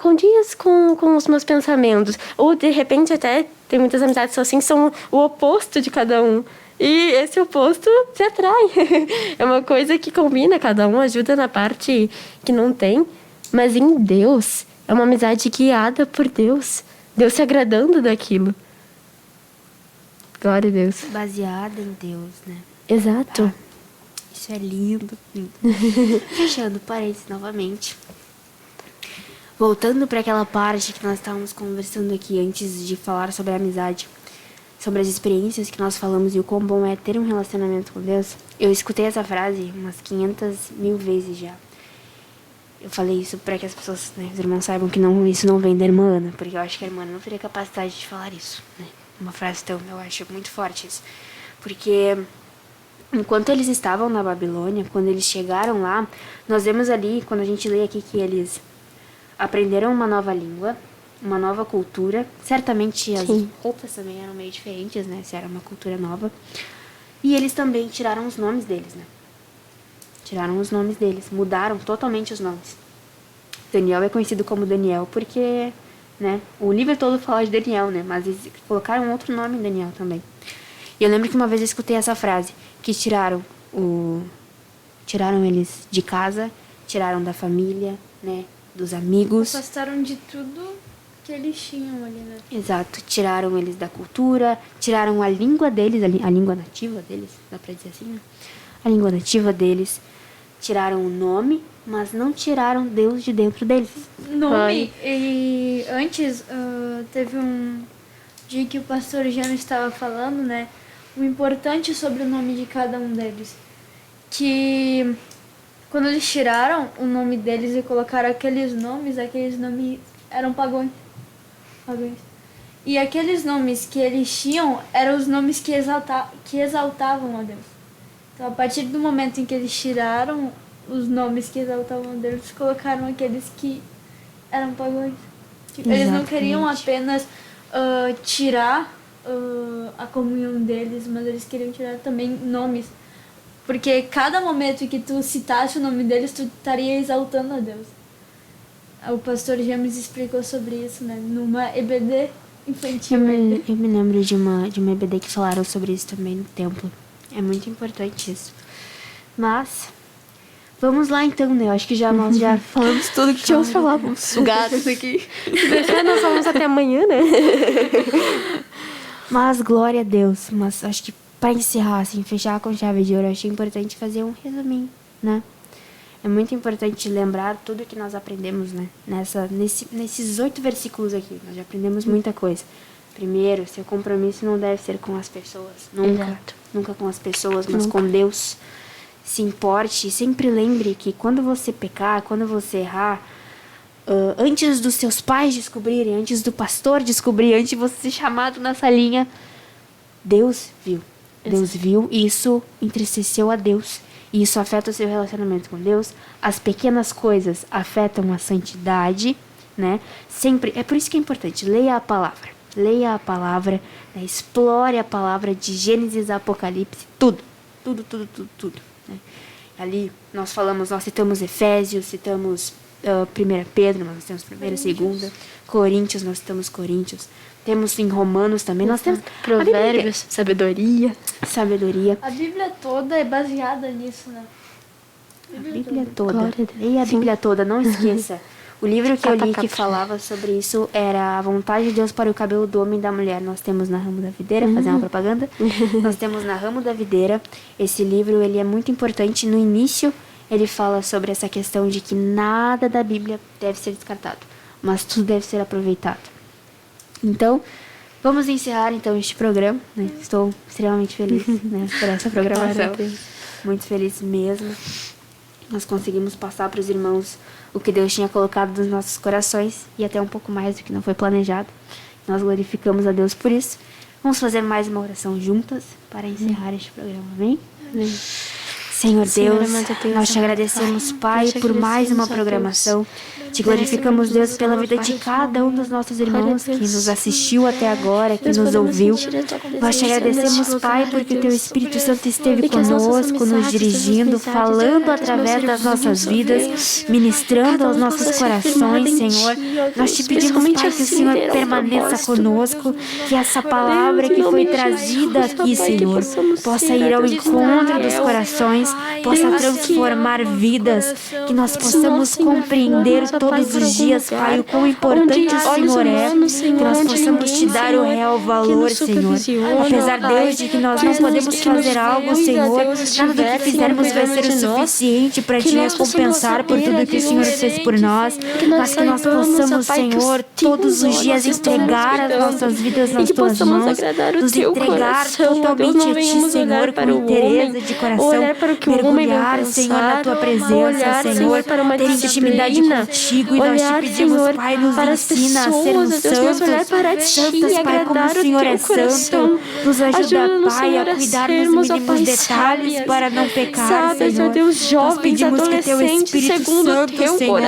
condiz com os meus pensamentos. Ou, de repente, até tem muitas amizades só assim, são o oposto de cada um. E esse oposto se atrai. É uma coisa que combina, cada um ajuda na parte que não tem. Mas em Deus, é uma amizade guiada por Deus. Deus se agradando daquilo. Glória a Deus. Baseada em Deus, né? Exato. Isso é lindo. Fechando parênteses novamente. Voltando para aquela parte que nós estávamos conversando aqui antes de falar sobre a amizade, sobre as experiências que nós falamos e o quão bom é ter um relacionamento com Deus. Eu escutei essa frase umas 500.000 vezes já. Eu falei isso para que as pessoas, né, os irmãos saibam que isso não vem da irmã Ana, porque eu acho que a irmã Ana não teria capacidade de falar isso, né? Uma frase tão, eu acho muito forte isso. Porque enquanto eles estavam na Babilônia, quando eles chegaram lá, nós vemos ali, quando a gente lê aqui, que eles aprenderam uma nova língua, uma nova cultura. Certamente as roupas também eram meio diferentes, né? Se era uma cultura nova. E eles também tiraram os nomes deles, né? Tiraram os nomes deles, mudaram totalmente os nomes. Daniel é conhecido como Daniel porque, né, o livro todo fala de Daniel, né, mas eles colocaram outro nome em Daniel também. E eu lembro que uma vez eu escutei essa frase, que tiraram eles de casa, tiraram da família, né, dos amigos. Afastaram de tudo que eles tinham ali, né? Exato, tiraram eles da cultura, tiraram a língua deles, a língua nativa deles, dá pra dizer assim, né? A língua nativa deles, tiraram o nome, mas não tiraram Deus de dentro deles. Nome, e antes teve um dia que o pastor Jano estava falando, né, o importante sobre o nome de cada um deles, que quando eles tiraram o nome deles e colocaram aqueles nomes eram pagãos. E aqueles nomes que eles tinham eram os nomes que exaltavam a Deus. Então, a partir do momento em que eles tiraram os nomes que exaltavam a Deus, colocaram aqueles que eram pagãos. Eles não queriam apenas tirar a comunhão deles, mas eles queriam tirar também nomes. Porque cada momento que tu citasse o nome deles, tu estaria exaltando a Deus. O pastor James explicou sobre isso, né? Numa EBD infantil. Eu me lembro de uma EBD que falaram sobre isso também no templo. É muito importante isso. Mas vamos lá então, né? Eu acho que nós já falamos tudo que tínhamos falado. Vamos sugar isso aqui. Deixar, nós vamos até amanhã, né? Mas glória a Deus. Mas acho que para encerrar, assim, fechar com chave de ouro, eu achei importante fazer um resuminho, né? É muito importante lembrar tudo que nós aprendemos, né? Nesses 8 versículos aqui, nós já aprendemos muita coisa. Primeiro, seu compromisso não deve ser com as pessoas. Nunca. Exato. Nunca com as pessoas, mas com Deus. Se importe e sempre lembre que quando você pecar, quando você errar, antes dos seus pais descobrirem, antes do pastor descobrir, antes de você ser chamado na salinha, Deus viu. Deus viu e isso entristeceu a Deus. E isso afeta o seu relacionamento com Deus. As pequenas coisas afetam a santidade, né? Sempre. É por isso que é importante. Leia a palavra. Leia a palavra. Né? Explore a palavra de Gênesis a Apocalipse. Tudo. Né? Ali nós citamos Efésios, citamos 1 Pedro, nós temos 1ª, 2ª. Coríntios, nós citamos Coríntios. Temos em Romanos também. Nós temos Provérbios, sabedoria. A Bíblia toda é baseada nisso, né? A Bíblia toda. Leia a Bíblia toda, não esqueça. O livro que eu li que falava sobre isso era A Vontade de Deus para o Cabelo do Homem e da Mulher. Nós temos na Ramo da Videira, fazer uma propaganda. Nós temos na Ramo da Videira. Esse livro, ele é muito importante. No início, ele fala sobre essa questão de que nada da Bíblia deve ser descartado, mas tudo deve ser aproveitado. Então, vamos encerrar então este programa, né? Estou extremamente feliz, né, por essa programação. Muito feliz mesmo. Nós conseguimos passar para os irmãos o que Deus tinha colocado nos nossos corações e até um pouco mais do que não foi planejado. Nós glorificamos a Deus por isso. Vamos fazer mais uma oração juntas para encerrar este programa, amém? Senhor Deus, nós te agradecemos, Pai, por mais uma programação. Te glorificamos, Deus, pela vida de cada um dos nossos irmãos que nos assistiu até agora, que nos ouviu. Nós te agradecemos, Pai, porque o Teu Espírito Santo esteve conosco, nos dirigindo, falando através das nossas vidas, ministrando aos nossos corações, Senhor. Nós te pedimos, Pai, que o Senhor permaneça conosco, que essa palavra que foi trazida aqui, Senhor, possa ir ao encontro dos corações nós possa transformar vidas, que nós possamos compreender todos os dias, Pai, o quão importante o Senhor é, que nós possamos te dar o real valor, Senhor. Apesar, Deus, de que nós não podemos fazer algo, Senhor, nada do que fizermos vai ser o suficiente para te recompensar por tudo que o Senhor fez por nós, mas que nós possamos, Senhor, todos os dias entregar as nossas vidas nas tuas mãos, nos entregar totalmente a ti, Senhor, com interesse de coração, mergulhar, Senhor, na tua presença, Senhor, ter intimidade contigo, e nós te pedimos, Pai, nos ensina a sermos santos, Pai, como o Senhor é santo, nos ajuda, Pai, a cuidar dos mínimos detalhes para não pecar, Senhor. Nós pedimos que teu Espírito Santo, Senhor,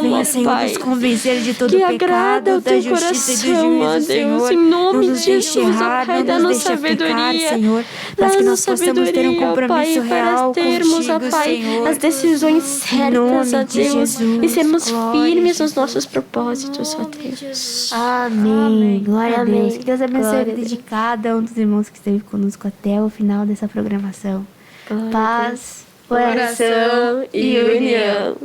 venha, Senhor, nos convencer de todo pecado, da justiça e do juízo, Senhor. Não nos deixe errar, não nos deixe pecar, Senhor, mas que nós possamos ter um compromisso real contigo, Senhor, as decisões certas, ó Deus, e sermos firmes nos nossos propósitos, ó Deus. Amém. Glória a Deus. Que Deus abençoe a vida de cada um dos irmãos que esteve conosco até o final dessa programação. Paz, oração e união.